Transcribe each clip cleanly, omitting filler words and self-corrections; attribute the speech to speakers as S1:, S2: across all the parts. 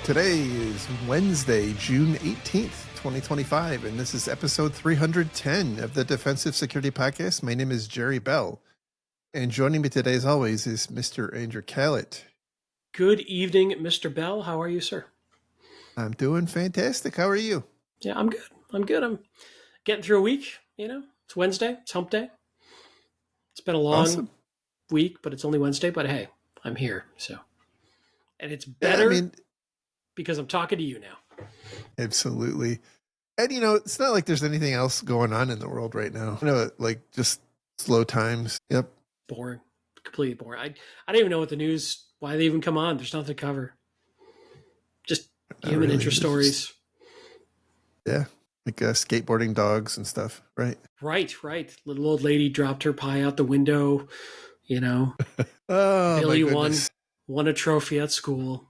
S1: Today is Wednesday, June 18th, 2025, and this is episode 310 of the Defensive Security Podcast. My name is Jerry Bell, and joining me today, as always, is Mr. Andrew Callett.
S2: Good evening, Mr. Bell. How are you, sir?
S1: I'm doing fantastic. How are you?
S2: Yeah, I'm good. I'm getting through a week, It's Wednesday. It's hump day. It's been a long week, but it's only Wednesday. But hey, I'm here, so. And it's better because I'm talking to you now.
S1: Absolutely. And, it's not like there's anything else going on in the world right now. Just slow times. Yep.
S2: Boring. Completely boring. I don't even know what the news, why they even come on. There's nothing to cover. Just human interest stories.
S1: Yeah. Like skateboarding dogs and stuff, right?
S2: Right. Little old lady dropped her pie out the window,
S1: Oh,
S2: Billy won a trophy at school.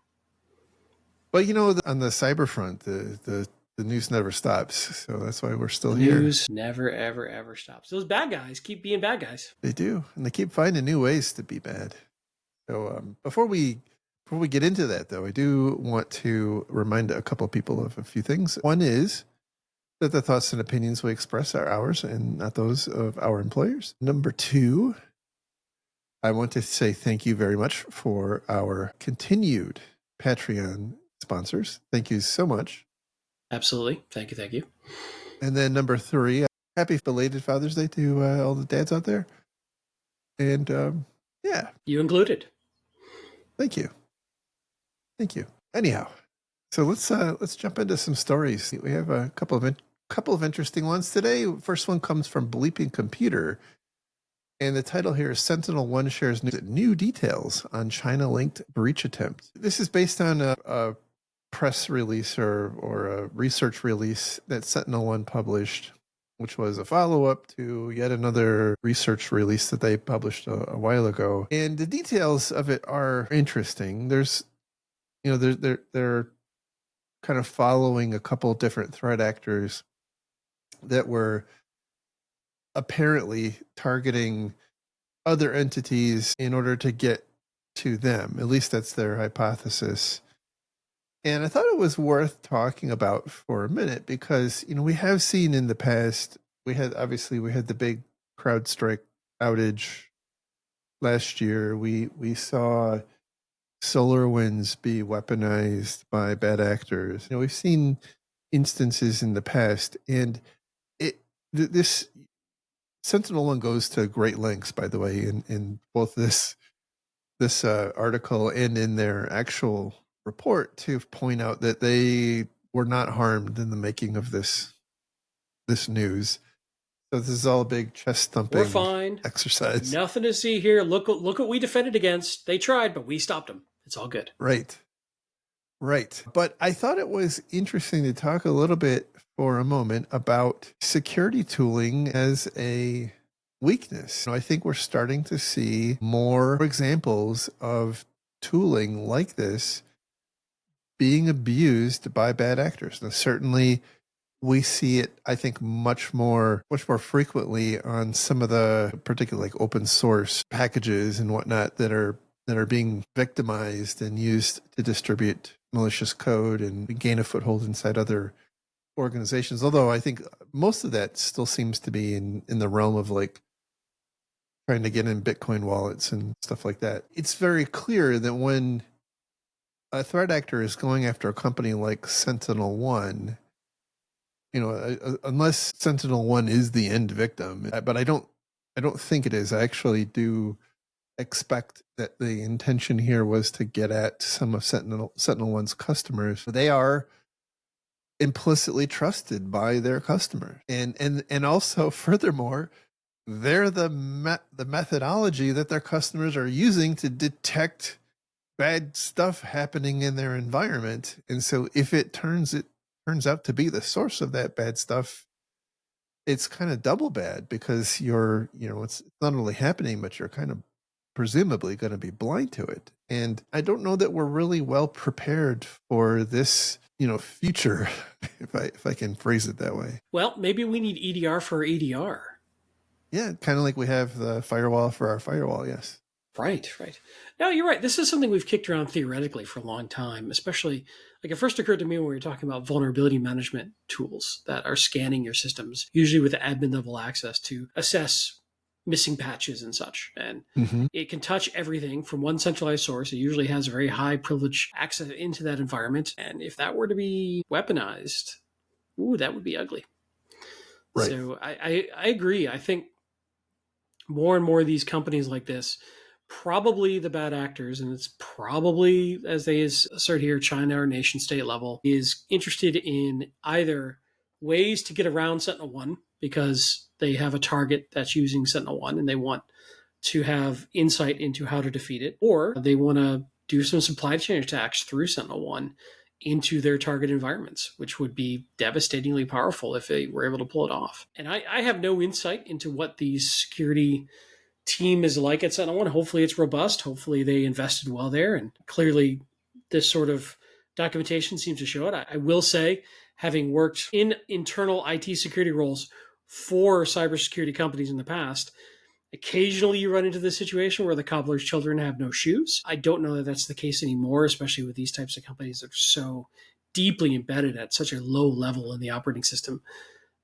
S1: Well, on the cyber front, the news never stops. So that's why we're still here.
S2: News never, ever, ever stops. Those bad guys keep being bad guys.
S1: They do. And they keep finding new ways to be bad. So before we get into that, though, I do want to remind a couple of people of a few things. One is that the thoughts and opinions we express are ours and not those of our employers. Number two, I want to say thank you very much for our continued Patreon sponsors. Thank you so much.
S2: Absolutely. Thank you.
S1: And then number three, happy belated Father's Day to all the dads out there. And yeah.
S2: You included.
S1: Thank you. Anyhow, so let's jump into some stories. We have a couple of interesting ones today. First one comes from Bleeping Computer. And the title here is Sentinel-1 shares new details on China-linked breach attempt. This is based on a press release or a research release that Sentinel-1 published, which was a follow-up to yet another research release that they published a while ago. And the details of it are interesting. There's, they're kind of following a couple different threat actors that were apparently targeting other entities in order to get to them. At least that's their hypothesis. And I thought it was worth talking about for a minute because, we have seen in the past, we had the big CrowdStrike outage last year. We saw SolarWinds be weaponized by bad actors. We've seen instances in the past, and this Sentinel-1 goes to great lengths, by the way, in both this article and in their actual report to point out that they were not harmed in the making of this news. So this is all a big chest thumping.
S2: We're fine.
S1: Exercise.
S2: Nothing to see here. Look what we defended against. They tried, but we stopped them. It's all good.
S1: Right. But I thought it was interesting to talk a little bit for a moment about security tooling as a weakness. I think we're starting to see more examples of tooling like this being abused by bad actors. Now, certainly we see it, I think, much more frequently on some of the particular like open source packages and whatnot that are being victimized and used to distribute malicious code and gain a foothold inside other organizations. Although I think most of that still seems to be in the realm of like trying to get in Bitcoin wallets and stuff like that. It's very clear that when a threat actor is going after a company like Sentinel-1, unless Sentinel-1 is the end victim, but I don't think it is. I actually do expect that the intention here was to get at some of Sentinel-1's customers. They are implicitly trusted by their customers, and also furthermore, they're the methodology that their customers are using to detect bad stuff happening in their environment. And so if it turns out to be the source of that bad stuff, it's kind of double bad because it's not only happening, but you're kind of presumably going to be blind to it. And I don't know that we're really well prepared for this, future, if I can phrase it that way.
S2: Well, maybe we need EDR for EDR.
S1: Yeah, kind of like we have the firewall for our firewall, yes.
S2: Right. No, you're right. This is something we've kicked around theoretically for a long time, especially like it first occurred to me when we were talking about vulnerability management tools that are scanning your systems, usually with admin level access to assess missing patches and such. And it can touch everything from one centralized source. It usually has very high privilege access into that environment. And if that were to be weaponized, that would be ugly. Right. So I agree. I think more and more of these companies like this, probably the bad actors, and it's probably, as they assert here, China or nation state level, is interested in either ways to get around Sentinel-1 because they have a target that's using Sentinel-1 and they want to have insight into how to defeat it, or they want to do some supply chain attacks through Sentinel-1 into their target environments, which would be devastatingly powerful if they were able to pull it off. And I have no insight into what the security team is like at Sentinel-1. Hopefully it's robust. Hopefully they invested well there. And clearly this sort of documentation seems to show it. I will say, having worked in internal IT security roles for cybersecurity companies in the past, occasionally you run into this situation where the cobbler's children have no shoes. I don't know that that's the case anymore, especially with these types of companies that are so deeply embedded at such a low level in the operating system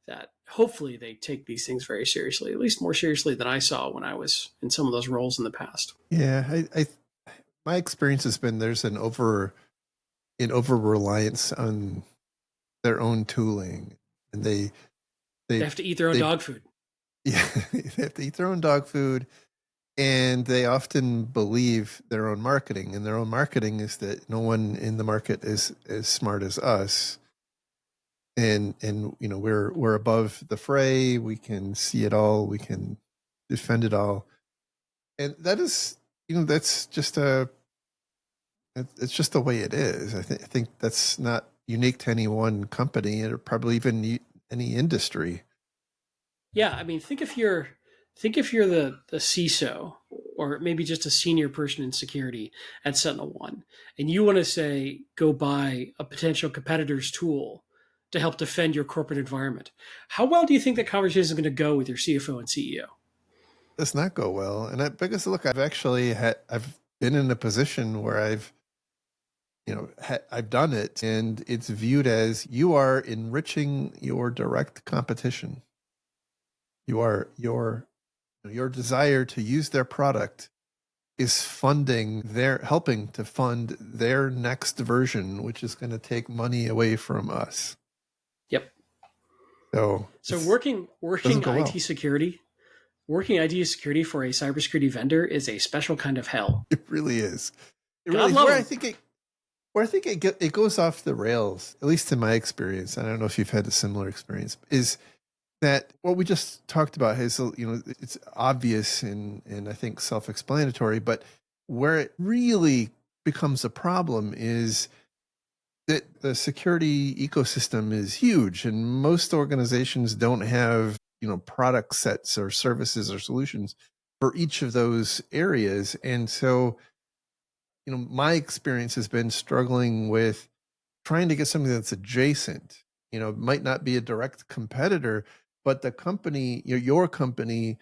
S2: that hopefully they take these things very seriously, at least more seriously than I saw when I was in some of those roles in the past.
S1: Yeah, my experience has been there's an over reliance on their own tooling, and they
S2: have to eat their own dog food.
S1: Yeah, they have to eat their own dog food, and they often believe their own marketing, and their own marketing is that no one in the market is as smart as us. And we're above the fray. We can see it all. We can defend it all. And that is, that's just it's just the way it is. I think that's not unique to any one company, or probably even any industry.
S2: Yeah, I mean, think if you're the CISO, or maybe just a senior person in security at Sentinel-1, and you want to say go buy a potential competitor's tool to help defend your corporate environment. How well do you think that conversation is going to go with your CFO and CEO?
S1: Does not go well. And because look, I've been in a position where I've done it, and it's viewed as you are enriching your direct competition. Your desire to use their product is helping to fund their next version, which is going to take money away from us.
S2: Yep.
S1: So
S2: working IT security for a cybersecurity vendor is a special kind of hell.
S1: It really is. It really is. Where I think it goes off the rails, at least in my experience. I don't know if you've had a similar experience. Is that what we just talked about? Is it's obvious and I think self-explanatory, but where it really becomes a problem is that the security ecosystem is huge, and most organizations don't have, product sets or services or solutions for each of those areas. And so, my experience has been struggling with trying to get something that's adjacent, might not be a direct competitor, but the company, your company,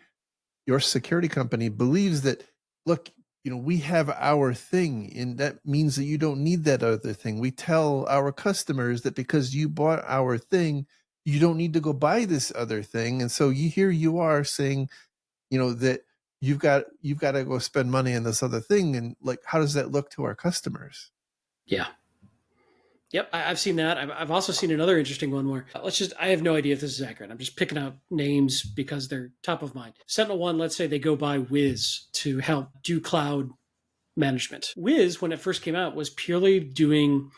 S1: your security company believes that, look, we have our thing, and that means that you don't need that other thing. We tell our customers that because you bought our thing, you don't need to go buy this other thing. And so here you are saying, that you've got to go spend money on this other thing. And like, how does that look to our customers?
S2: Yeah. Yep, I've seen that. I've also seen another interesting one where I have no idea if this is accurate. I'm just picking out names because they're top of mind. Sentinel-1, let's say they go buy Wiz to help do cloud management. Wiz, when it first came out, was purely doing,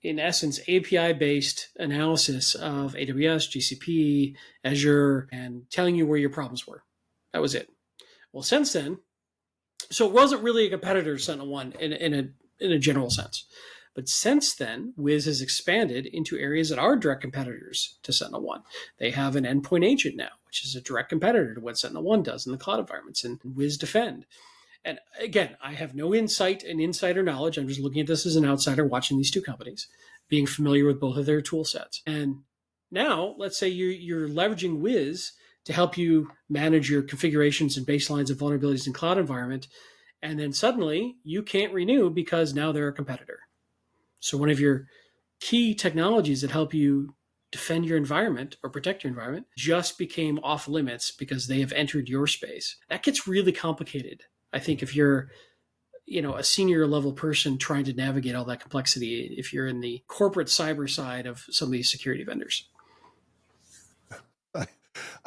S2: in essence, API-based analysis of AWS, GCP, Azure, and telling you where your problems were. That was it. Well, since then, so it wasn't really a competitor to Sentinel-1 in a in a general sense. But since then, Wiz has expanded into areas that are direct competitors to SentinelOne. They have an endpoint agent now, which is a direct competitor to what SentinelOne does in the cloud environments, and Wiz Defend. And again, I have no insight and insider knowledge. I'm just looking at this as an outsider watching these two companies, being familiar with both of their tool sets. And now, let's say you're leveraging Wiz to help you manage your configurations and baselines of vulnerabilities in cloud environment. And then suddenly you can't renew because now they're a competitor. So one of your key technologies that help you defend your environment or protect your environment just became off limits because they have entered your space. That gets really complicated. I think if you're a senior level person trying to navigate all that complexity, if you're in the corporate cyber side of some of these security vendors.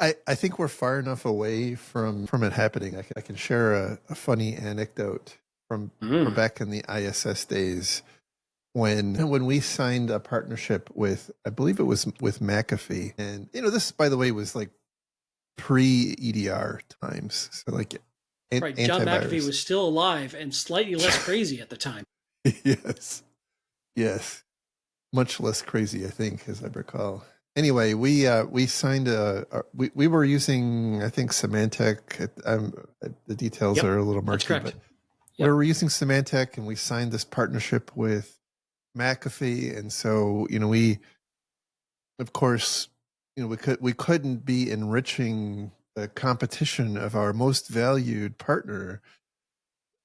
S1: I think we're far enough away from it happening. I can share a funny anecdote from back in the ISS days when we signed a partnership with, I believe it was with McAfee. And, this, by the way, was like pre-EDR times. So like
S2: right, John McAfee was still alive and slightly less crazy at the time.
S1: Yes. Much less crazy, I think, as I recall. Anyway, we signed we were using, I think, Symantec. The details are a little murky, but we were using Symantec, and we signed this partnership with McAfee. And so, we, of course, we couldn't be enriching the competition of our most valued partner,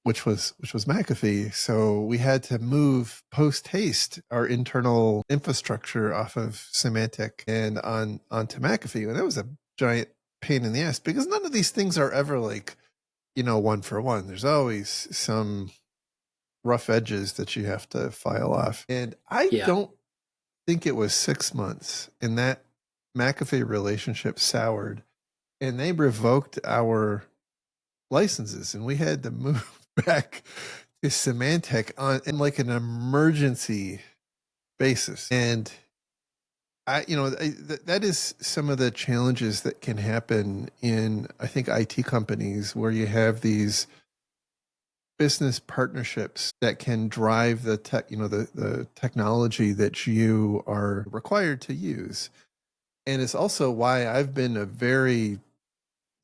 S1: which was McAfee. So we had to move post haste our internal infrastructure off of Symantec and onto McAfee. And that was a giant pain in the ass because none of these things are ever like, one for one. There's always some rough edges that you have to file off. And I don't think it was 6 months, and that McAfee relationship soured, and they revoked our licenses, and we had to move back to Symantec in like an emergency basis. And that is some of the challenges that can happen in, I think, IT companies where you have these business partnerships that can drive the the technology that you are required to use. And it's also why I've been a very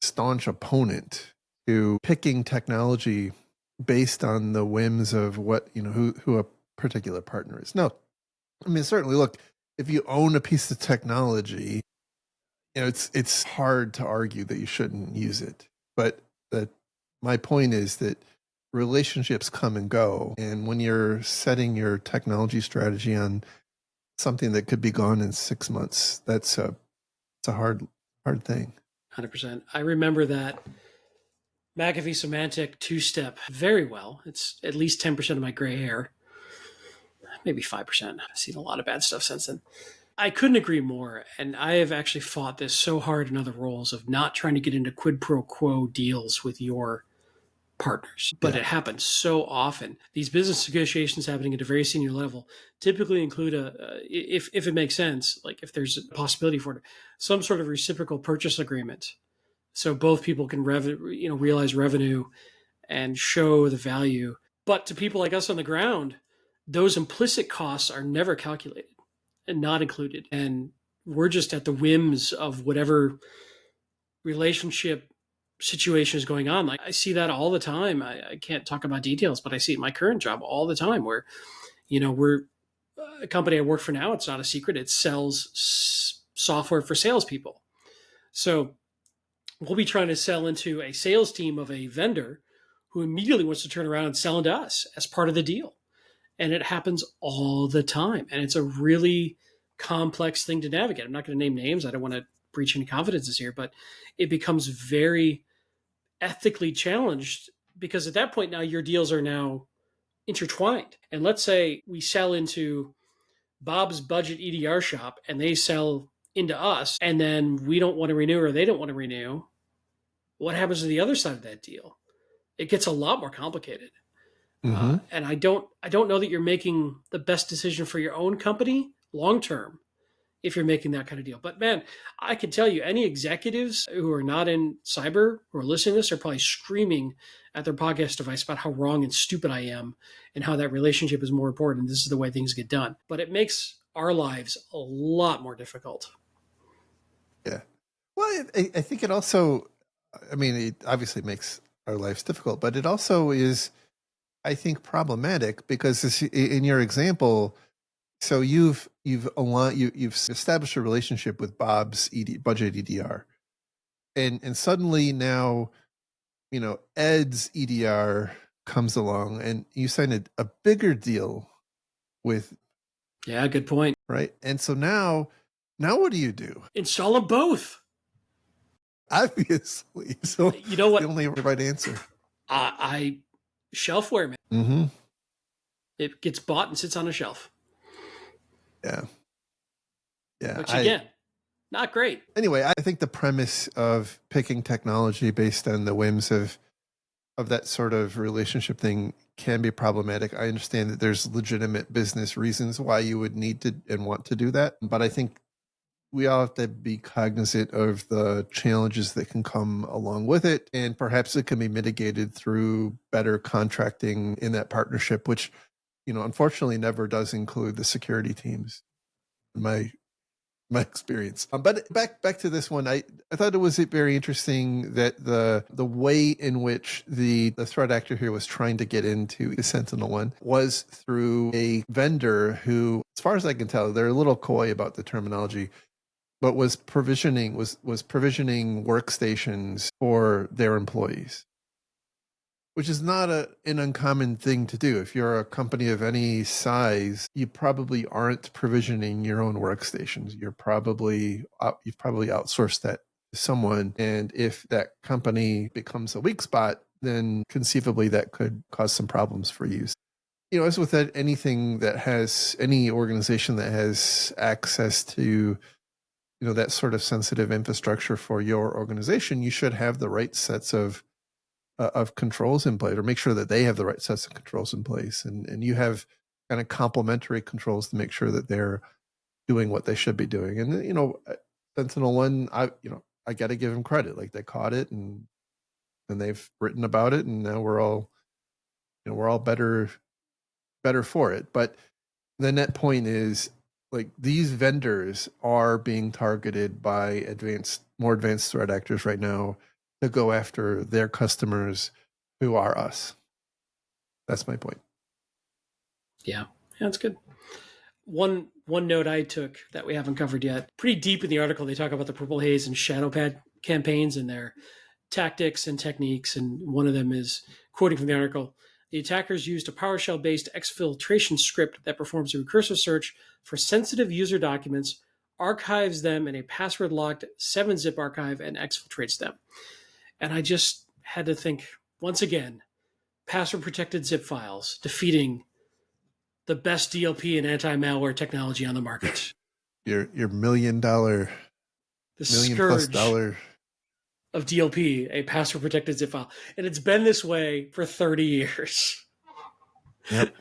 S1: staunch opponent to picking technology based on the whims of what, who a particular partner is. No, I mean, certainly, look, if you own a piece of technology, it's hard to argue that you shouldn't use it. But my point is that relationships come and go. And when you're setting your technology strategy on something that could be gone in 6 months, it's a hard thing.
S2: 100%. I remember that McAfee Symantec two-step very well. It's at least 10% of my gray hair, maybe 5%. I've seen a lot of bad stuff since then. I couldn't agree more. And I have actually fought this so hard in other roles of not trying to get into quid pro quo deals with your partners. But it happens so often. These business negotiations happening at a very senior level typically include if it makes sense, like if there's a possibility for it, some sort of reciprocal purchase agreement. So both people can realize revenue and show the value. But to people like us on the ground, those implicit costs are never calculated and not included. And we're just at the whims of whatever relationship situation is going on. Like I see that all the time. I can't talk about details, but I see it in my current job all the time where, we're a company I work for now. It's not a secret. It sells software for salespeople. So we'll be trying to sell into a sales team of a vendor who immediately wants to turn around and sell into us as part of the deal. And it happens all the time. And it's a really complex thing to navigate. I'm not going to name names. I don't want to breach any confidences here, but it becomes very ethically challenged because at that point now your deals are now intertwined. And let's say we sell into Bob's budget EDR shop and they sell into us and then we don't want to renew or they don't want to renew. What happens to the other side of that deal? It gets a lot more complicated. Mm-hmm. And I don't know that you're making the best decision for your own company long term if you're making that kind of deal. But man, I can tell you, any executives who are not in cyber who are listening to this are probably screaming at their podcast device about how wrong and stupid I am and how that relationship is more important. This is the way things get done. But it makes our lives a lot more difficult.
S1: Yeah. Well, I think it also, I mean, it obviously makes our lives difficult, but it also is, I think, problematic because in your example, so you've established a relationship with Bob's budget EDR, and suddenly now, Ed's EDR comes along, and you sign a bigger deal with.
S2: Yeah, good point.
S1: Right, and so now what do you do?
S2: Install them both.
S1: Obviously, so
S2: you know what?
S1: The only right answer.
S2: I shelfware, man.
S1: Mm-hmm.
S2: It gets bought and sits on a shelf.
S1: Yeah. Yeah.
S2: Which again, not great.
S1: Anyway, I think the premise of picking technology based on the whims of that sort of relationship thing can be problematic. I understand that there's legitimate business reasons why you would need to and want to do that, but I think we all have to be cognizant of the challenges that can come along with it, and perhaps it can be mitigated through better contracting in that partnership, which, unfortunately never does include the security teams. My experience. But back to this one, I thought it was very interesting that the way in which the threat actor here was trying to get into the SentinelOne was through a vendor who, as far as I can tell, they're a little coy about the terminology, but was provisioning workstations for their employees, which is not an uncommon thing to do. If you're a company of any size, you probably aren't provisioning your own workstations. You've probably outsourced that to someone. And if that company becomes a weak spot, then conceivably that could cause some problems for you. As with anything that has any organization that has access to, that sort of sensitive infrastructure for your organization, you should have the right sets of controls in place, or make sure that they have the right sets of controls in place, and you have kind of complementary controls to make sure that they're doing what they should be doing. And SentinelOne, I got to give them credit. Like, they caught it, and they've written about it, and now we're all better for it. But the net point is, like, these vendors are being targeted by more advanced threat actors right now to go after their customers, who are us. That's my point.
S2: Yeah, that's good. One note I took that we haven't covered yet, pretty deep in the article, they talk about the Purple Haze and Shadowpad campaigns and their tactics and techniques. And one of them is, quoting from the article, the attackers used a PowerShell-based exfiltration script that performs a recursive search for sensitive user documents, archives them in a password-locked 7-zip archive, and exfiltrates them. And I just had to think, once again, password-protected zip files defeating the best DLP and anti-malware technology on the market.
S1: Your $1 million, $1 million plus dollar
S2: of DLP, a password-protected zip file. And it's been this way for 30 years.
S1: Yep.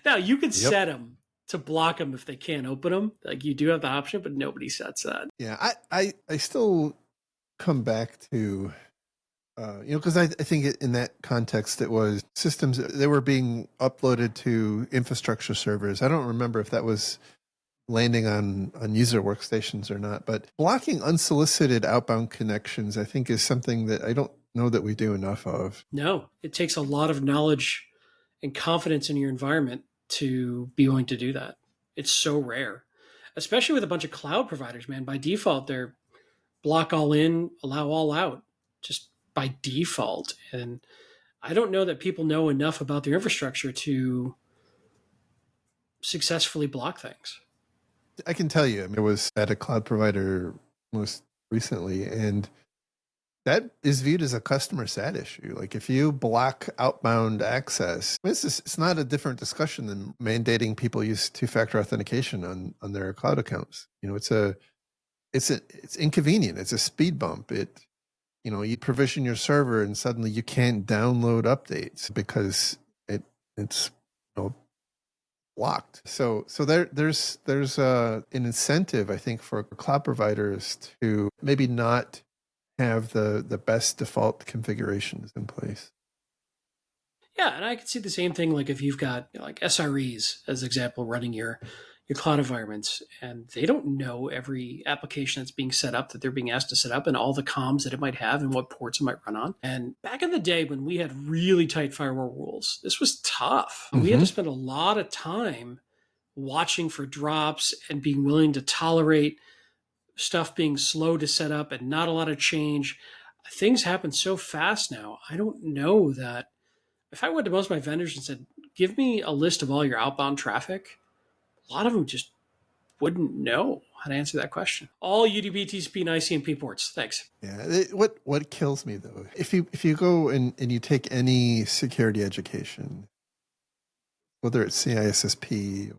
S2: Now, you can set them to block them if they can't open them. Like, you do have the option, but nobody sets that.
S1: Yeah, I still come back to, because I think in that context, it was systems, they were being uploaded to infrastructure servers. I don't remember if that was landing on user workstations or not, but blocking unsolicited outbound connections, I think, is something that I don't know that we do enough of.
S2: No, it takes a lot of knowledge and confidence in your environment to be willing to do that. It's so rare, especially with a bunch of cloud providers, man. By default, they're block all in, allow all out, just by default. And I don't know that people know enough about their infrastructure to successfully block things.
S1: I can tell you, I was at a cloud provider most recently, and that is viewed as a customer sat issue. Like, if you block outbound access, it's not a different discussion than mandating people use two-factor authentication on their cloud accounts. It's inconvenient. It's a speed bump. You provision your server and suddenly you can't download updates because it's blocked. So there's an incentive, I think, for cloud providers to maybe not have the best default configurations in place.
S2: Yeah, and I could see the same thing like if you've got like SREs as example running your cloud environments, and they don't know every application that's being set up that they're being asked to set up and all the comms that it might have and what ports it might run on. And back in the day when we had really tight firewall rules, this was tough. We had to spend a lot of time watching for drops and being willing to tolerate stuff being slow to set up and not a lot of change. Things happen so fast now. I don't know that if I went to most of my vendors and said, give me a list of all your outbound traffic, a lot of them just wouldn't know how to answer that question. All UDP, TCP, and ICMP ports. Thanks.
S1: Yeah. What kills me though, if you go and you take any security education, whether it's CISSP,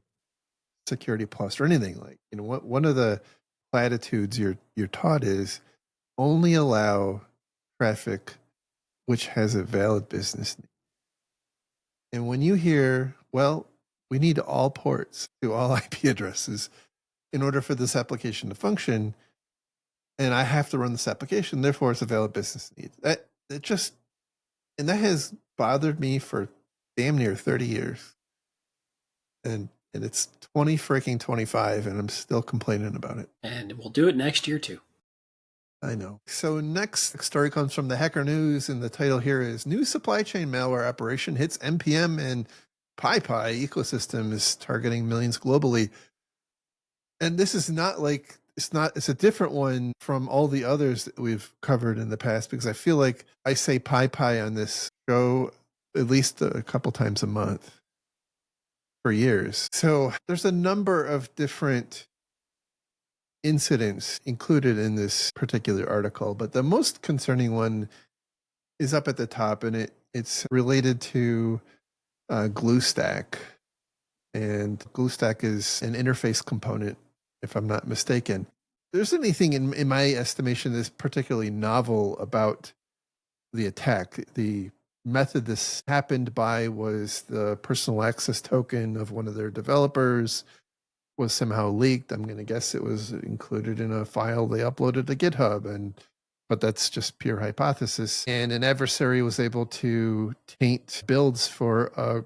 S1: Security Plus, or anything like, one of the platitudes you're taught is only allow traffic which has a valid business need. And when you hear, well, we need all ports to all IP addresses in order for this application to function, and I have to run this application, therefore it's a valid business need. That has bothered me for damn near 30 years. And it's 2025, and I'm still complaining about it.
S2: And we'll do it next year too.
S1: I know. So next story comes from the Hacker News, and the title here is New Supply Chain Malware Operation Hits NPM and PyPI Ecosystem is Targeting Millions Globally. And this is not like, it's a different one from all the others that we've covered in the past, because I feel like I say PyPI on this show at least a couple times a month for years. So there's a number of different incidents included in this particular article, but the most concerning one is up at the top, and it's related to GlueStack. And GlueStack is an interface component, if I'm not mistaken. There's anything in my estimation that's particularly novel about the attack. The method this happened by was the personal access token of one of their developers was somehow leaked. I'm going to guess it was included in a file they uploaded to GitHub, but that's just pure hypothesis. And an adversary was able to taint builds for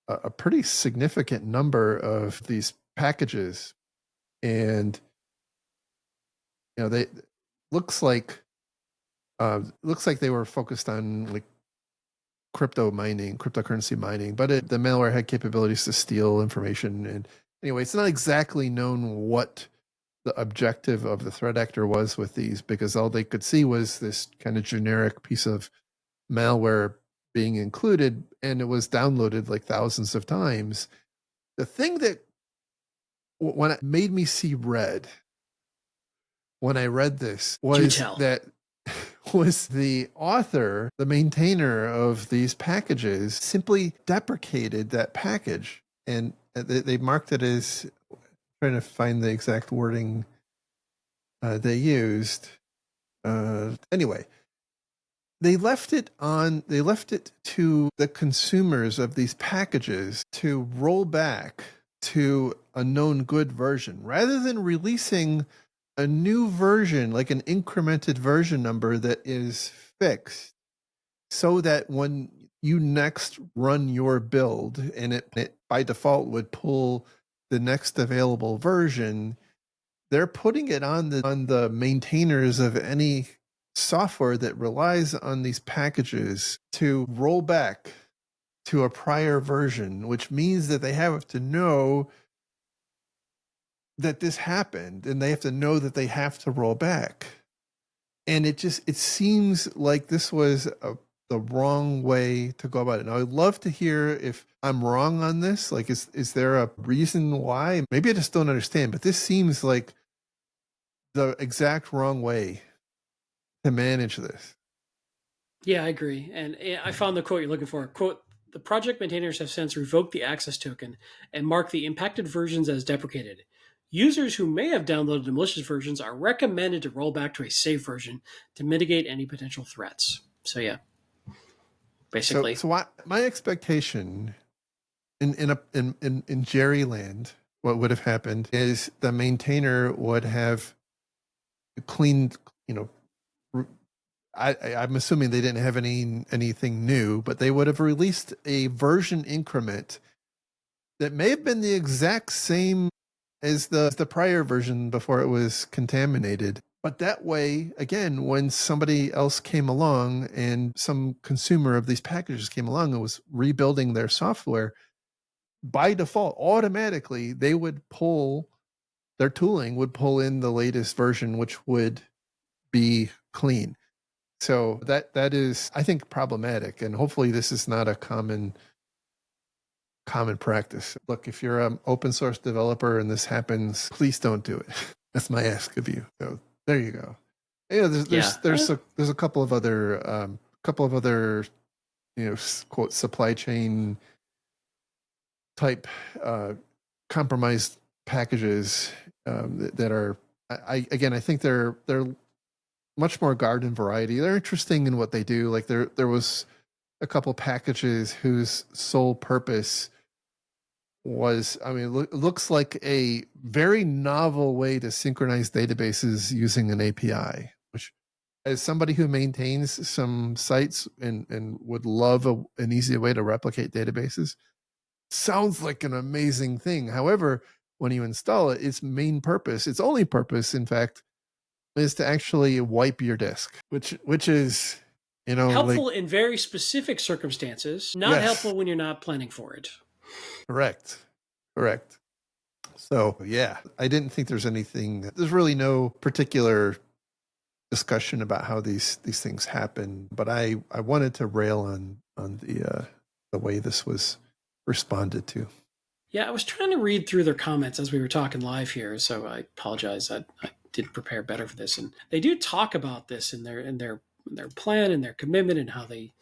S1: a pretty significant number of these packages. And they looks like they were focused on like cryptocurrency mining, but the malware had capabilities to steal information. And anyway, it's not exactly known what the objective of the threat actor was with these, because all they could see was this kind of generic piece of malware being included, and it was downloaded like thousands of times. The thing that when it made me see red when I read this was that was the author, the maintainer of these packages, simply deprecated that package, and they marked it as, trying to find the exact wording they used. Anyway, they left it to the consumers of these packages to roll back to a known good version rather than releasing a new version, like an incremented version number that is fixed, so that when you next run your build and it by default would pull the next available version, they're putting it on the maintainers of any software that relies on these packages to roll back to a prior version, which means that they have to know that this happened, and they have to know that they have to roll back. And it seems like this was the wrong way to go about it. Now, I'd love to hear if I'm wrong on this. Like, is there a reason why? Maybe I just don't understand, but this seems like the exact wrong way to manage this.
S2: Yeah, I agree. And I found the quote you're looking for. Quote, the project maintainers have since revoked the access token and marked the impacted versions as deprecated. Users who may have downloaded the malicious versions are recommended to roll back to a safe version to mitigate any potential threats. So yeah, basically.
S1: So my expectation in Jerryland, what would have happened is the maintainer would have cleaned, I'm assuming they didn't have anything new, but they would have released a version increment that may have been the exact same as the prior version before it was contaminated. But that way, again, when somebody else came along and some consumer of these packages came along and was rebuilding their software, by default, automatically, they would their tooling would pull in the latest version, which would be clean. So that is, I think, problematic. And hopefully this is not a common practice. Look, if you're an open source developer and this happens, please don't do it. That's my ask of you. So there you go. There's a couple of other quote supply chain type compromised packages that are I think they're much more garden variety. They're interesting in what they do. Like there was a couple packages whose sole purpose was, looks like a very novel way to synchronize databases using an API, which, as somebody who maintains some sites and would love an easy way to replicate databases, sounds like an amazing thing. However, when you install it, its only purpose, in fact, is to actually wipe your disk, which is,
S2: helpful in very specific circumstances, not helpful when you're not planning for it.
S1: Correct. So yeah, I didn't think there's really no particular discussion about how these things happen, but I wanted to rail on the way this was responded to.
S2: Yeah, I was trying to read through their comments as we were talking live here, so I apologize. I didn't prepare better for this, and they do talk about this in their plan and their commitment and how they,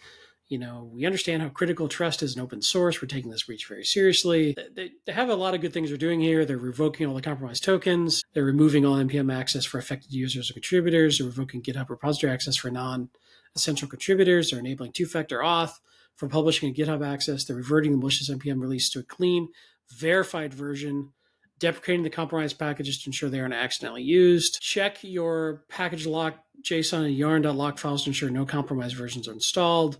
S2: we understand how critical trust is in open source. We're taking this breach very seriously. They have a lot of good things they're doing here. They're revoking all the compromised tokens. They're removing all NPM access for affected users or contributors. They're revoking GitHub repository access for non-essential contributors. They're enabling two-factor auth for publishing and GitHub access. They're reverting the malicious NPM release to a clean, verified version, deprecating the compromised packages to ensure they aren't accidentally used. Check your package lock JSON and yarn.lock files to ensure no compromised versions are installed.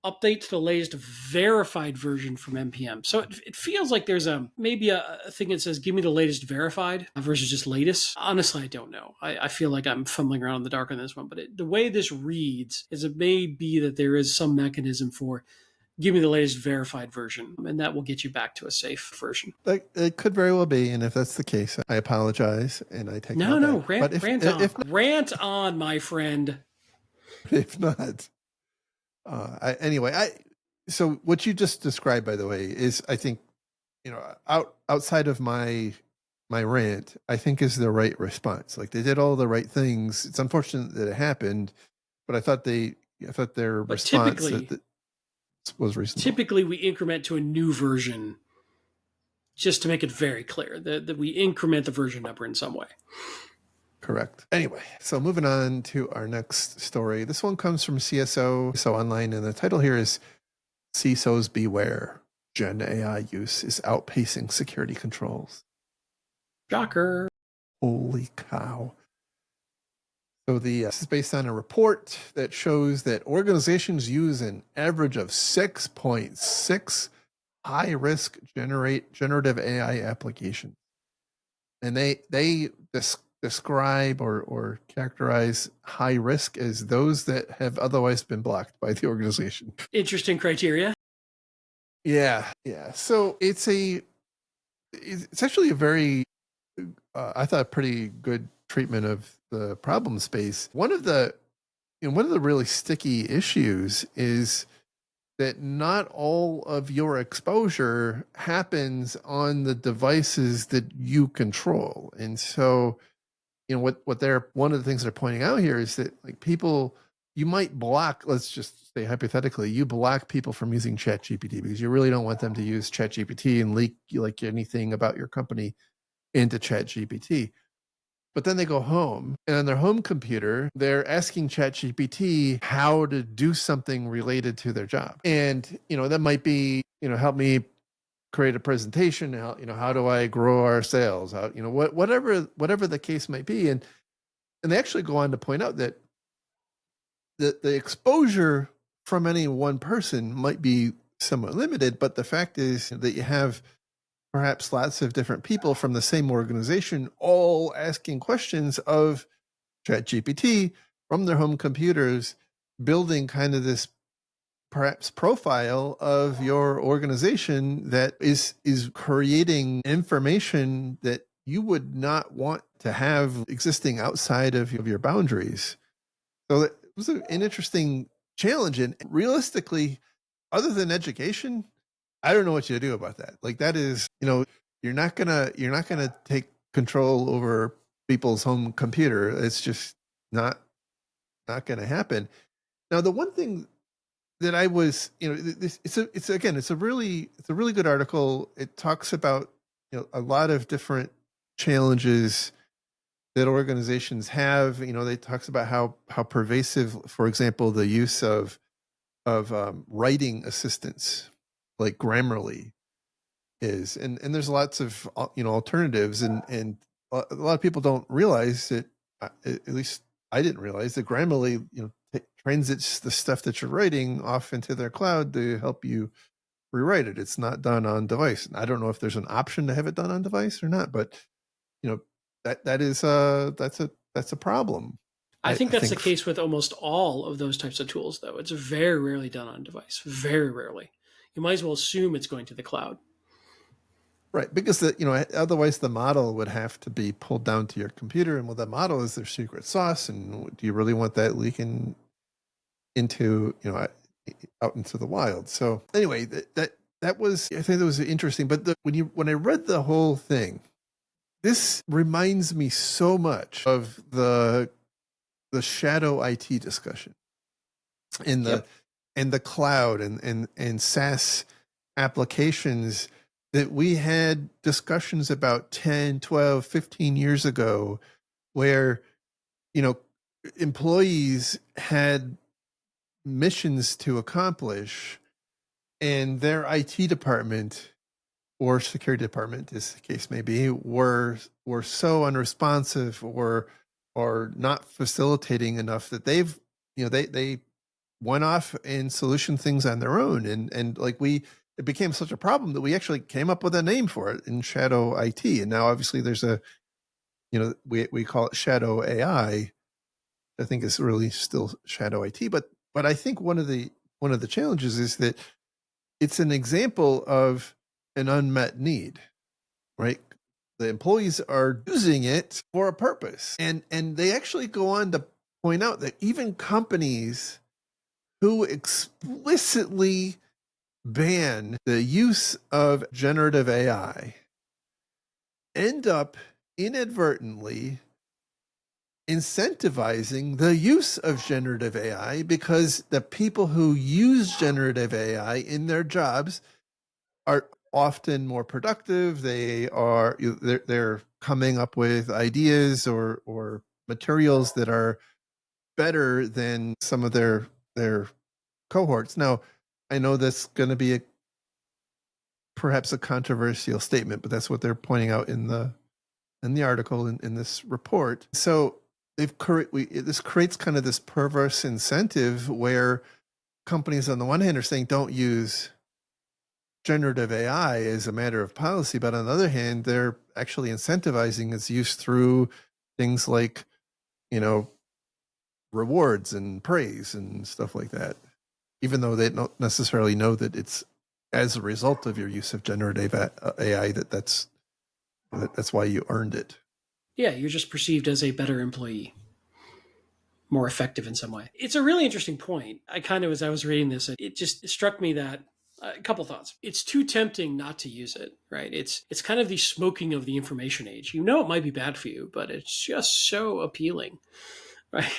S2: Update to the latest verified version from NPM. So it feels like there's maybe a thing that says, give me the latest verified versus just latest. Honestly, I don't know. I feel like I'm fumbling around in the dark on this one, but the way this reads is it may be that there is some mechanism for give me the latest verified version, and that will get you back to a safe version.
S1: It could very well be, and if that's the case, I apologize, and I take
S2: rant on, my friend.
S1: If not, so what you just described, by the way, is, I think, outside of my rant, I think is the right response. Like, they did all the right things. It's unfortunate that it happened, but I thought their response was reasonable.
S2: Typically, we increment to a new version just to make it very clear that we increment the version number in some way.
S1: Correct. Anyway, so moving on to our next story. This one comes from CSO Online, and the title here is CISOs Beware. Gen AI use is outpacing security controls.
S2: Shocker.
S1: Holy cow. So this is based on a report that shows that organizations use an average of 6.6 high-risk generative AI applications. And they describe or characterize high risk as those that have otherwise been blocked by the organization.
S2: Interesting criteria.
S1: Yeah. So it's actually a very, I thought, pretty good treatment of the problem space. One of the really sticky issues is that not all of your exposure happens on the devices that you control. And so, one of the things they're pointing out here is that, like, people, you might block, let's just say hypothetically, you block people from using ChatGPT because you really don't want them to use ChatGPT and leak like anything about your company into ChatGPT. But then they go home, and on their home computer, they're asking ChatGPT how to do something related to their job. And, that might be, help me create a presentation. How do I grow our sales? Whatever the case might be. And they actually go on to point out that the exposure from any one person might be somewhat limited, but the fact is that you have perhaps lots of different people from the same organization all asking questions of ChatGPT from their home computers, building kind of this perhaps profile of your organization that is creating information that you would not want to have existing outside of your boundaries. So it was an interesting challenge. And realistically, other than education, I don't know what you do about that. Like, that is, you're not gonna take control over people's home computer. It's just not gonna happen. Now, the one thing that I was, it's a really good article. It talks about, a lot of different challenges that organizations have. They talks about how pervasive, for example, the use of writing assistants like Grammarly is, and there's lots of alternatives, and a lot of people don't realize that. At least I didn't realize that Grammarly transits the stuff that you're writing off into their cloud to help you rewrite it. It's not done on device. I don't know if there's an option to have it done on device or not, but that's a problem.
S2: I think that's the case with almost all of those types of tools, though. It's very rarely done on device. Very rarely. You might as well assume it's going to the cloud.
S1: Right, because otherwise the model would have to be pulled down to your computer, and the model is their secret sauce. And do you really want that leaking into out into the wild? So anyway, that was, I think that was interesting. But when I read the whole thing, this reminds me so much of the shadow IT discussion in the cloud and SaaS applications that we had discussions about 10, 12, 15 years ago, where employees had missions to accomplish, and their IT department or security department, as the case may be, were so unresponsive or not facilitating enough that they went off and solution things on their own, and it became such a problem that we actually came up with a name for it in Shadow IT. And now obviously there's we call it Shadow AI. I think it's really still Shadow IT, but I think one of the challenges is that it's an example of an unmet need, right? The employees are using it for a purpose. And they actually go on to point out that even companies who explicitly ban the use of generative AI end up inadvertently incentivizing the use of generative AI, because the people who use generative AI in their jobs are often more productive. They're coming up with ideas or materials that are better than some of their cohorts. Now, I know that's going to be perhaps a controversial statement, but that's what they're pointing out in the article in this report. So this creates kind of this perverse incentive where companies on the one hand are saying don't use generative AI as a matter of policy, but on the other hand, they're actually incentivizing its use through things like, rewards and praise and stuff like that, even though they don't necessarily know that it's as a result of your use of generative AI that's why you earned it.
S2: Yeah, you're just perceived as a better employee, more effective in some way. It's a really interesting point. As I was reading this, it struck me that a couple thoughts. It's too tempting not to use it, right? It's kind of the smoking of the information age. It might be bad for you, but it's just so appealing, right?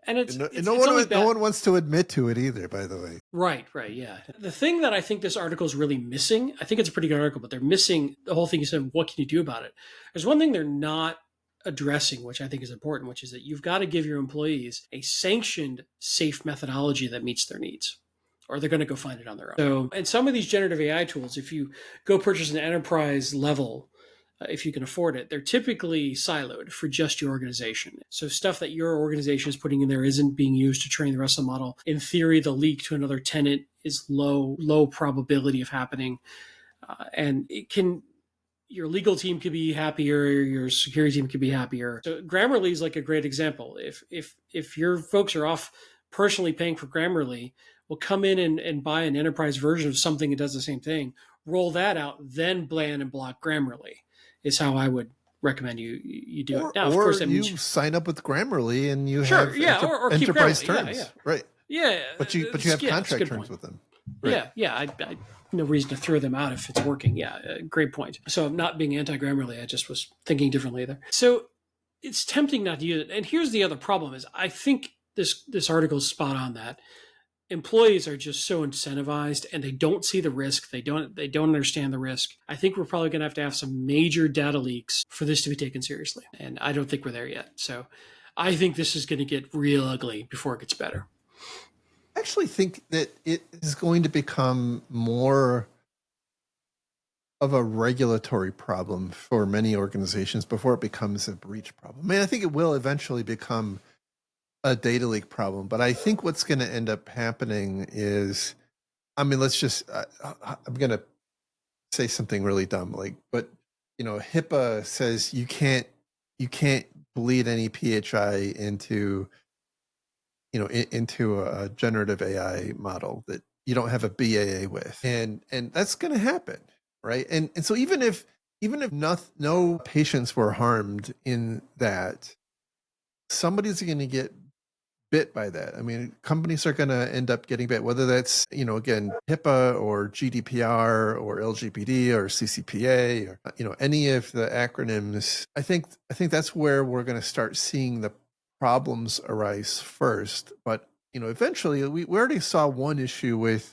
S2: And
S1: no one wants to admit to it either, by the way.
S2: Right, yeah. The thing that I think this article is really missing, I think it's a pretty good article, but they're missing the whole thing. You said, what can you do about it? There's one thing they're not addressing, which I think is important, which is that you've got to give your employees a sanctioned, safe methodology that meets their needs. or they're going to go find it on their own. So, and some of these generative AI tools, if you go purchase an enterprise level, if you can afford it, they're typically siloed for just your organization. So stuff that your organization is putting in there isn't being used to train the rest of the model. In theory, the leak to another tenant is low probability of happening, and it can. Your legal team could be happier, your security team could be happier. So Grammarly is like a great example. If your folks are off personally paying for Grammarly, will come in and buy an enterprise version of something that does the same thing, roll that out, then ban and block Grammarly is how I would recommend you do it.
S1: Now, of course, that means you sign up with Grammarly and you have
S2: or
S1: enterprise terms,
S2: yeah.
S1: Right?
S2: Yeah,
S1: but you have contract terms with them.
S2: Right. Yeah. I no reason to throw them out if it's working. Yeah, great point. So I'm not being anti-Grammarly. I just was thinking differently there. So it's tempting not to use it. And here's the other problem: is I think this article is spot on that employees are just so incentivized and they don't see the risk. They don't understand the risk. I think we're probably going to have some major data leaks for this to be taken seriously, and I don't think we're there yet. So I think this is going to get real ugly before it gets better.
S1: I actually think that it is going to become more of a regulatory problem for many organizations before it becomes a breach problem. I mean, I think it will eventually become a data leak problem, but I think what's going to end up happening is, I mean, I'm going to say something really dumb, but HIPAA says you can't bleed any PHI into a generative AI model that you don't have a BAA with. And that's going to happen, right? And so even if no patients were harmed in that, somebody's going to get bit by that. I mean, companies are going to end up getting bit, whether that's, again, HIPAA or GDPR or LGPD or CCPA or, any of the acronyms. I think that's where we're going to start seeing the problems arise first. But, eventually we already saw one issue with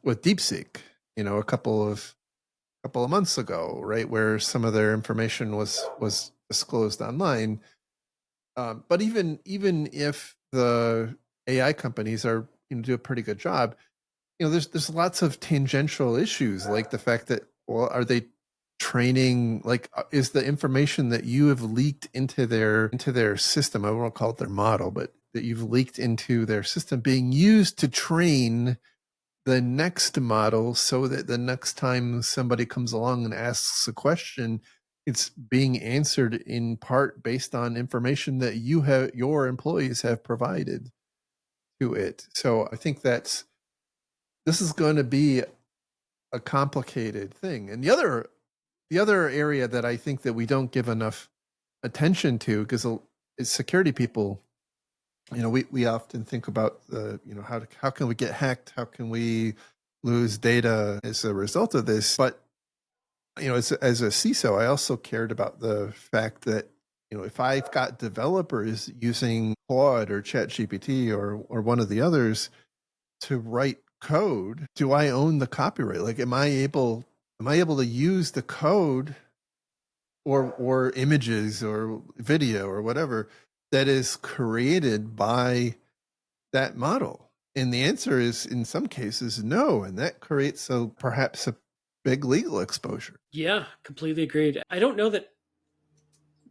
S1: DeepSeek, a couple of months ago, right? Where some of their information was disclosed online. But even if the AI companies are do a pretty good job, there's lots of tangential issues, like the fact that, well, are they training, is the information that you have leaked into their system, I won't call it their model, but that you've leaked into their system, being used to train the next model, so that the next time somebody comes along and asks a question, it's being answered in part based on information that your employees have provided to it. So I think this is going to be a complicated thing. And the other area that I think that we don't give enough attention to, because as security people, we often think about how can we get hacked? How can we lose data as a result of this? But as a CISO, I also cared about the fact that, if I've got developers using Claude or ChatGPT or one of the others to write code, do I own the copyright? Am I able to use the code or images or video or whatever that is created by that model? And the answer is, in some cases, no. And that creates perhaps a big legal exposure.
S2: Yeah, completely agreed. I don't know that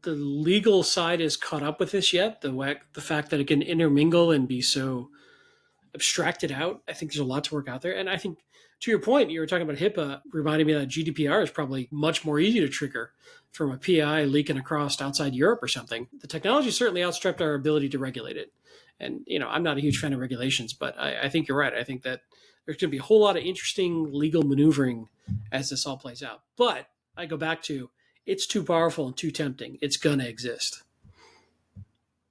S2: the legal side is caught up with this yet. The fact that it can intermingle and be so abstracted out, I think there's a lot to work out there. And I think, to your point, you were talking about HIPAA, reminding me that GDPR is probably much more easy to trigger from a PI leaking across outside Europe or something. The technology certainly outstripped our ability to regulate it. And, I'm not a huge fan of regulations, but I think you're right. I think that there's going to be a whole lot of interesting legal maneuvering as this all plays out. But I go back to, it's too powerful and too tempting. It's going to exist.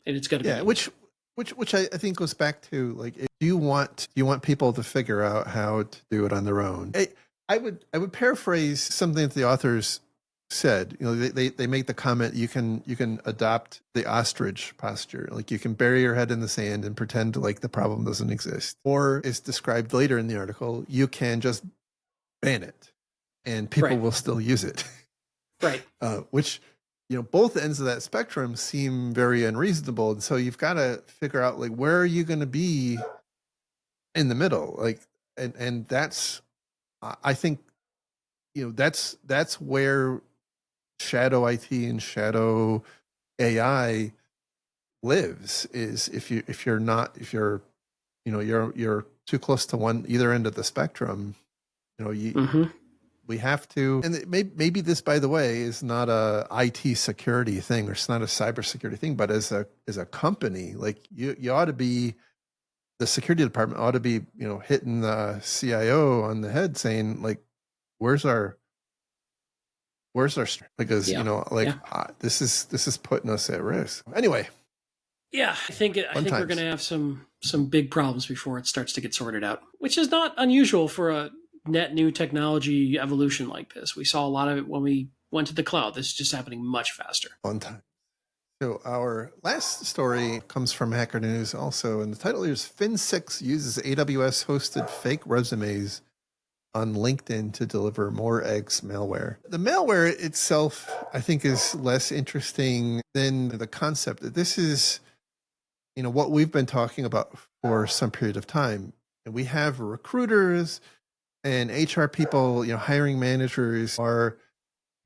S2: And it's going to be.
S1: Which I think goes back to, do you want people to figure out how to do it on their own? I would paraphrase something that the authors said. They make the comment, you can adopt the ostrich posture, you can bury your head in the sand and pretend like the problem doesn't exist. Or, as described later in the article, you can just ban it and people will still use it.
S2: Right.
S1: Which, both ends of that spectrum seem very unreasonable. And so you've got to figure out, where are you going to be in the middle. Like, and that's, I think, that's where shadow IT and shadow AI lives, is if you're too close to either end of the spectrum, we have to, and maybe this, by the way, is not a IT security thing, or it's not a cybersecurity thing, but as a company, like you ought to be, the security department ought to be, hitting the CIO on the head saying, like, where's our strength? Because, this is putting us at risk. Anyway.
S2: Yeah, I think we're going to have some big problems before it starts to get sorted out, which is not unusual for a net new technology evolution like this. We saw a lot of it when we went to the cloud. This is just happening much faster.
S1: Fun time. So our last story comes from Hacker News also, and the title here is Fin6 uses AWS hosted fake resumes on LinkedIn to deliver more eggs malware. The malware itself, I think, is less interesting than the concept that this is, what we've been talking about for some period of time. And we have recruiters and HR people, hiring managers are,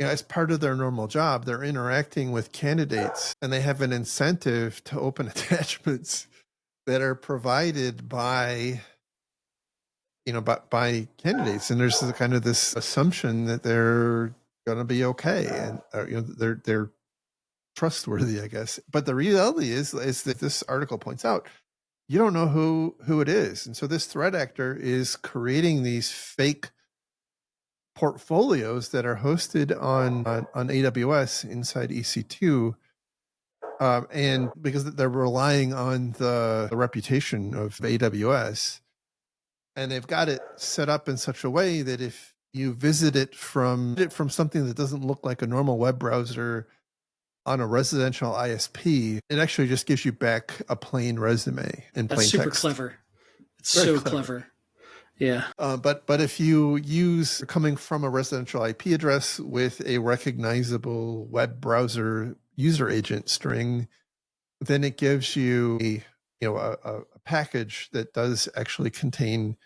S1: as part of their normal job, they're interacting with candidates, and they have an incentive to open attachments that are provided by candidates. And there's kind of this assumption that they're going to be okay, and they're trustworthy, I guess. But the reality is that this article points out, you don't know who it is. And so this threat actor is creating these fake portfolios that are hosted on AWS inside EC2. And because they're relying on the reputation of AWS, and they've got it set up in such a way that if you visit it from something that doesn't look like a normal web browser on a residential ISP, it actually just gives you back a plain resume in plain text.
S2: That's super clever. It's so clever. Yeah.
S1: But if you use coming from a residential IP address with a recognizable web browser user agent string, then it gives you a package that does actually contain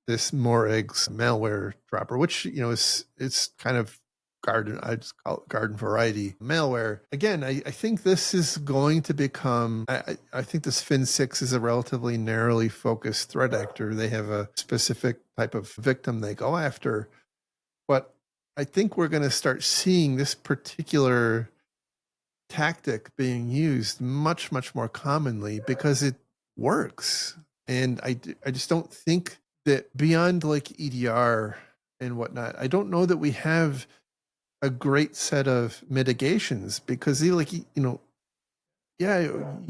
S1: this more eggs malware dropper, which it's kind of I just call it garden variety malware. Again, I think this is going to become, I think this Fin6 is a relatively narrowly focused threat actor. They have a specific type of victim they go after. But I think we're going to start seeing this particular tactic being used much, much more commonly because it works. And I just don't think that beyond like EDR and whatnot, I don't know that we have a great set of mitigations, because you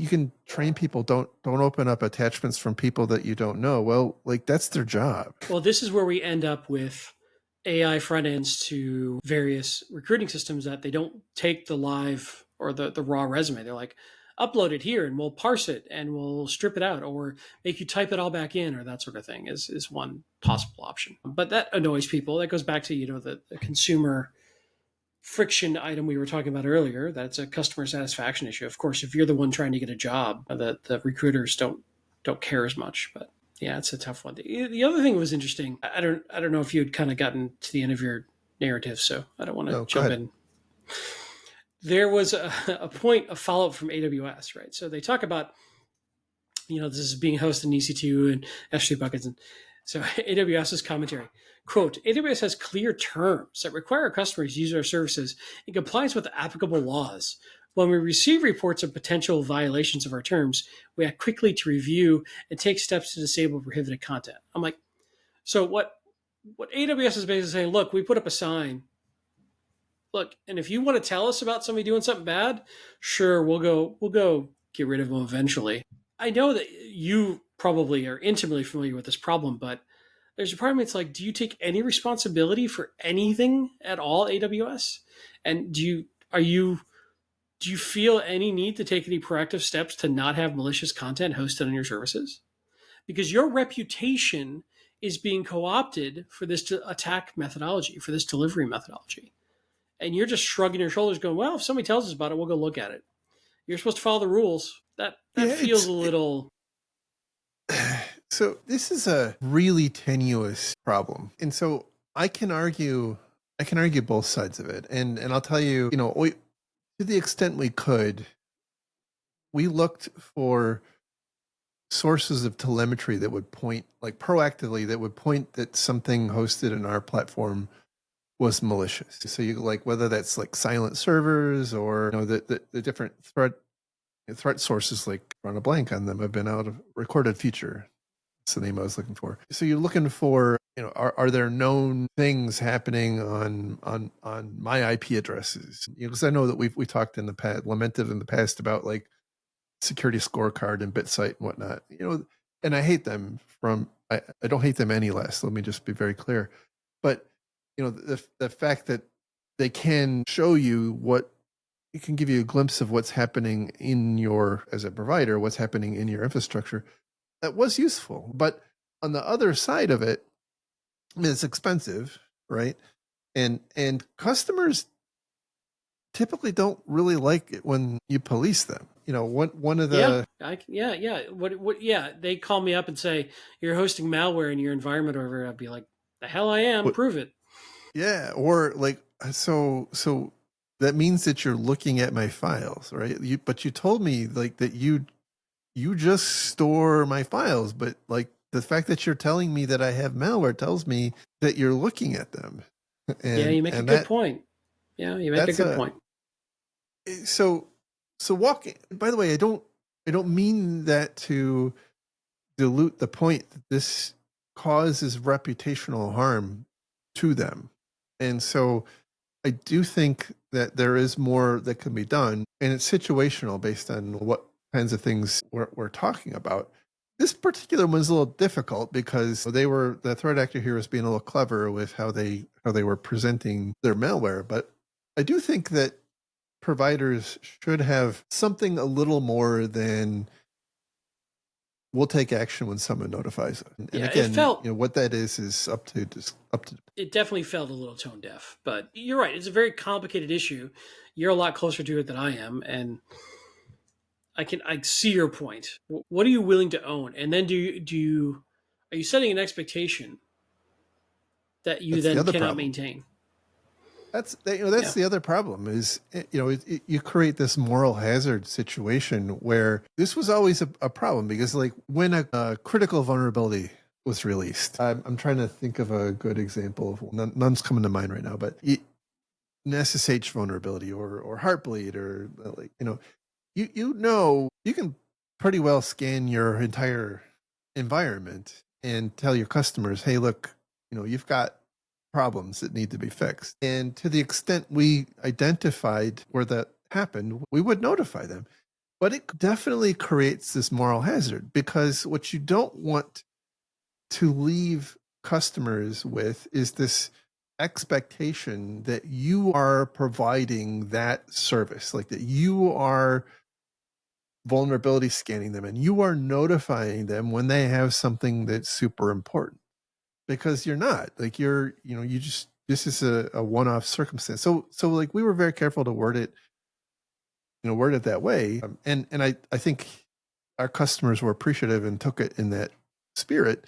S1: can train people, don't open up attachments from people that you don't know. Well, like, that's their job.
S2: Well, this is where we end up with AI front ends to various recruiting systems that they don't take the live or the raw resume. They're like, upload it here and we'll parse it and we'll strip it out, or make you type it all back in, or that sort of thing is one possible option. But that annoys people. That goes back to, the consumer friction item we were talking about earlier. That's a customer satisfaction issue. Of course, if you're the one trying to get a job, the recruiters don't care as much. But yeah, it's a tough one. The other thing was interesting. I don't know if you had kind of gotten to the end of your narrative, so I don't want to jump in. There was a point of follow-up from AWS, right? So they talk about, this is being hosted in EC2 and S3 buckets. And so AWS's commentary, quote, AWS has clear terms that require customers to use our services in compliance with applicable laws. When we receive reports of potential violations of our terms, we act quickly to review and take steps to disable prohibited content. I'm like, so what AWS is basically saying, look, we put up a sign. Look, and if you want to tell us about somebody doing something bad, sure, we'll go get rid of them eventually. I know that you probably are intimately familiar with this problem, but there's a part of me that's like, do you take any responsibility for anything at all, AWS? And do you feel any need to take any proactive steps to not have malicious content hosted on your services? Because your reputation is being co-opted for this attack methodology, for this delivery methodology. And you're just shrugging your shoulders going, well, if somebody tells us about it, we'll go look at it. You're supposed to follow the rules. That feels a little...
S1: So this is a really tenuous problem. And so I can argue both sides of it. And I'll tell you, to the extent we could, we looked for sources of telemetry that would point, like proactively, that would point that something hosted in our platform was malicious. So you like whether that's like silent servers or the different threat sources, like run a blank on them, have been out of recorded feature. That's the name I was looking for. So you're looking for, are there known things happening on my IP addresses? Because I know that we talked in the past, lamented in the past about like security scorecard and BitSight and whatnot. And I hate them I don't hate them any less. Let me just be very clear. But the fact that they can show you it can give you a glimpse of what's happening as a provider, what's happening in your infrastructure. That was useful. But on the other side of it, it's expensive, right? And customers typically don't really like it when you police them. One of the
S2: What they call me up and say you're hosting malware in your environment, or I'd be like, the hell I am. Prove it.
S1: Yeah, or like so that means that you're looking at my files, right? But you told me like that you just store my files, but like the fact that you're telling me that I have malware tells me that you're looking at them.
S2: And you make a good point. Yeah, you make a good point.
S1: So by the way, I don't mean that to dilute the point that this causes reputational harm to them. And so I do think that there is more that can be done, and it's situational based on what kinds of things we're talking about. This particular one's a little difficult because the threat actor here was being a little clever with how they were presenting their malware. But I do think that providers should have something a little more than we'll take action when someone notifies us. And again, what that is up to.
S2: It definitely felt a little tone deaf, but you're right. It's a very complicated issue. You're a lot closer to it than I am, and I see your point. What are you willing to own? And then are you setting an expectation that you then cannot maintain?
S1: That's the other problem is, you create this moral hazard situation where this was always a problem because like when a critical vulnerability was released, I'm trying to think of a good example. None's coming to mind right now, but an SSH vulnerability or Heartbleed or like, you can pretty well scan your entire environment and tell your customers, hey, look, you've got problems that need to be fixed. And to the extent we identified where that happened, we would notify them. But it definitely creates this moral hazard because what you don't want to leave customers with is this expectation that you are providing that service, like that you are vulnerability scanning them and you are notifying them when they have something that's super important. Because you're not like this is a one-off circumstance. So like we were very careful to word it that way. And I think our customers were appreciative and took it in that spirit.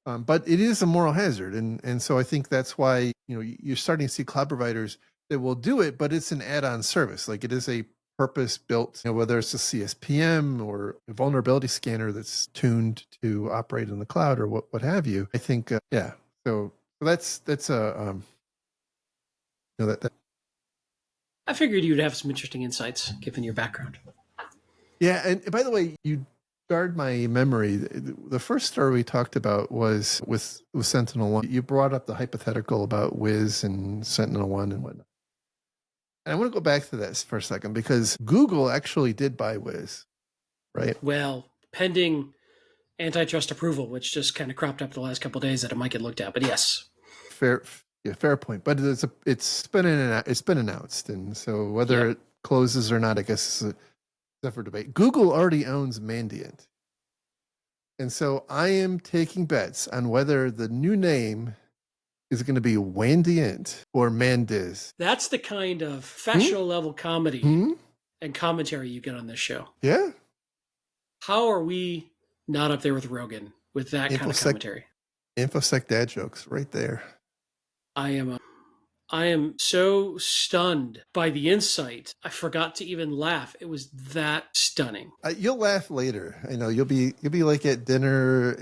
S1: But it is a moral hazard. And so I think that's why, you're starting to see cloud providers that will do it, but it's an add-on service. Like it is a purpose built, whether it's a CSPM or a vulnerability scanner that's tuned to operate in the cloud or what have you. I think, So that's that.
S2: I figured you'd have some interesting insights given your background.
S1: Yeah, and by the way, you jarred my memory. The first story we talked about was with SentinelOne. You brought up the hypothetical about Wiz and SentinelOne and whatnot. And I want to go back to this for a second because Google actually did buy Wiz, right?
S2: Well, pending antitrust approval, which just kind of cropped up the last couple of days that it might get looked at. But yes,
S1: fair point. But it's been announced, and so whether it closes or not, I guess is up for debate. Google already owns Mandiant, and so I am taking bets on whether the new name is going to be Wandiant or Mandiz.
S2: That's the kind of factual level comedy and commentary you get on this show.
S1: Yeah.
S2: How are we not up there with Rogan with that kind of commentary.
S1: InfoSec dad jokes right there.
S2: I am so stunned by the insight. I forgot to even laugh. It was that stunning.
S1: You'll laugh later. I know you'll be like at dinner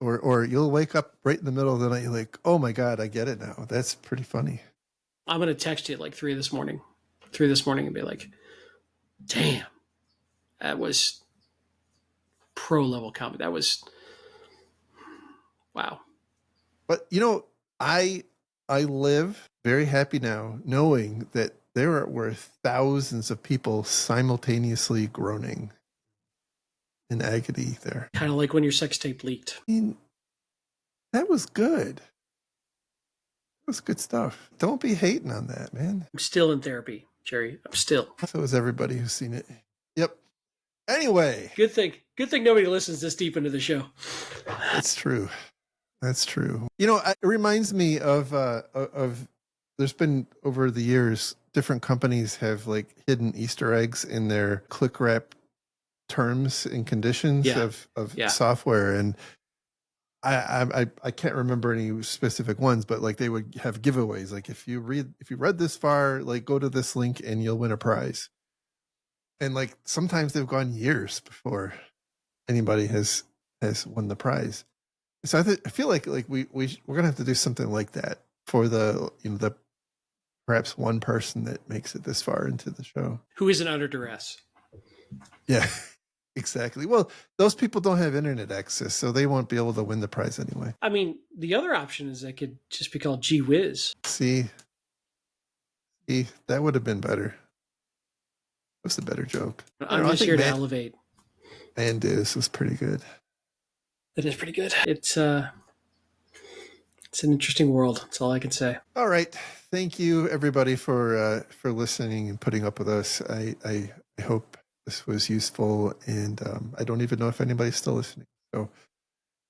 S1: or you'll wake up right in the middle of the night. You're like, oh my God, I get it now. That's pretty funny.
S2: I'm going to text you at like 3 this morning and be like, damn, that was pro level comedy. That was, wow.
S1: But I live very happy now knowing that there were thousands of people simultaneously groaning in agony there.
S2: Kind of like when your sex tape leaked.
S1: I mean, that was good. That was good stuff. Don't be hating on that, man.
S2: I'm still in therapy, Jerry. I'm still.
S1: So is everybody who's seen it. Yep. Anyway.
S2: Good thing nobody listens this deep into the show.
S1: That's true. That's true. It reminds me of there's been over the years, different companies have like hidden Easter eggs in their click wrap terms and conditions of software. And I can't remember any specific ones, but like they would have giveaways. Like if you read this far, like go to this link and you'll win a prize. And like sometimes they've gone years before anybody has won the prize. So I feel like we're gonna have to do something like that for the perhaps one person that makes it this far into the show
S2: who isn't under duress.
S1: Yeah, exactly. Well, those people don't have internet access, so they won't be able to win the prize anyway.
S2: I mean, the other option is I could just be called Gee Whiz.
S1: See, that would have been better. That was a better joke.
S2: I'm just here to elevate.
S1: This was pretty good.
S2: It is pretty good. It's an interesting world. That's all I can say.
S1: All right. Thank you, everybody, for listening and putting up with us. I hope this was useful, and I don't even know if anybody's still listening. So,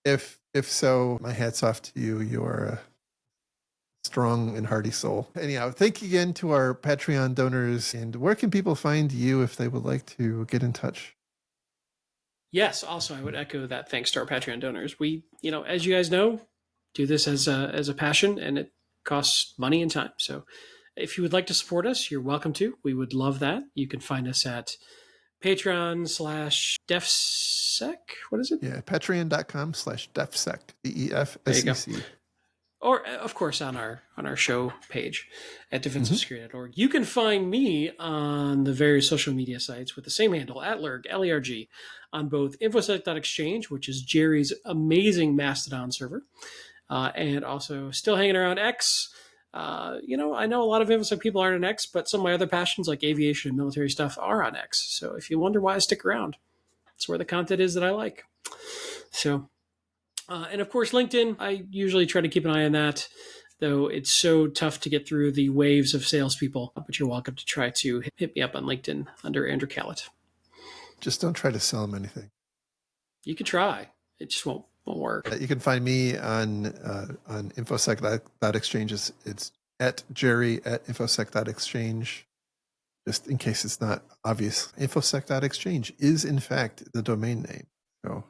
S1: if so, my hat's off to you. You are a strong and hearty soul. Anyhow, thank you again to our Patreon donors. And where can people find you if they would like to get in touch?
S2: Yes. Also, I would echo that. Thanks to our Patreon donors. We, as you guys know, do this as a passion, and it costs money and time. So if you would like to support us, you're welcome to. We would love that. You can find us at Patreon/DefSec. What is it?
S1: Yeah, patreon.com/DefSec. DEFSEC.
S2: Or, of course, on our show page at defensivesecurity.org. You can find me on the various social media sites with the same handle, @Lerg, L-E-R-G, on both infosec.exchange, which is Jerry's amazing Mastodon server, and also still hanging around X. I know a lot of InfoSec people aren't on X, but some of my other passions like aviation and military stuff are on X. So if you wonder why I stick around, it's where the content is that I like. So... and of course, LinkedIn, I usually try to keep an eye on that, though it's so tough to get through the waves of salespeople. But you're welcome to try to hit me up on LinkedIn under Andrew Callett. Just don't try to sell them anything. You could try. It just won't work. You can find me on infosec.exchange. It's at Jerry at infosec.exchange. Just in case it's not obvious, infosec.exchange is in fact the domain name. So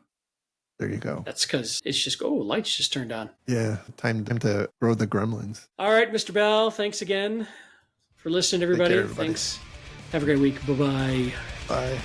S2: there you go. That's because it's just, lights just turned on. Yeah, time to grow the gremlins. All right, Mr. Bell, thanks again for listening, everybody. Thanks. Have a great week. Bye-bye. Bye.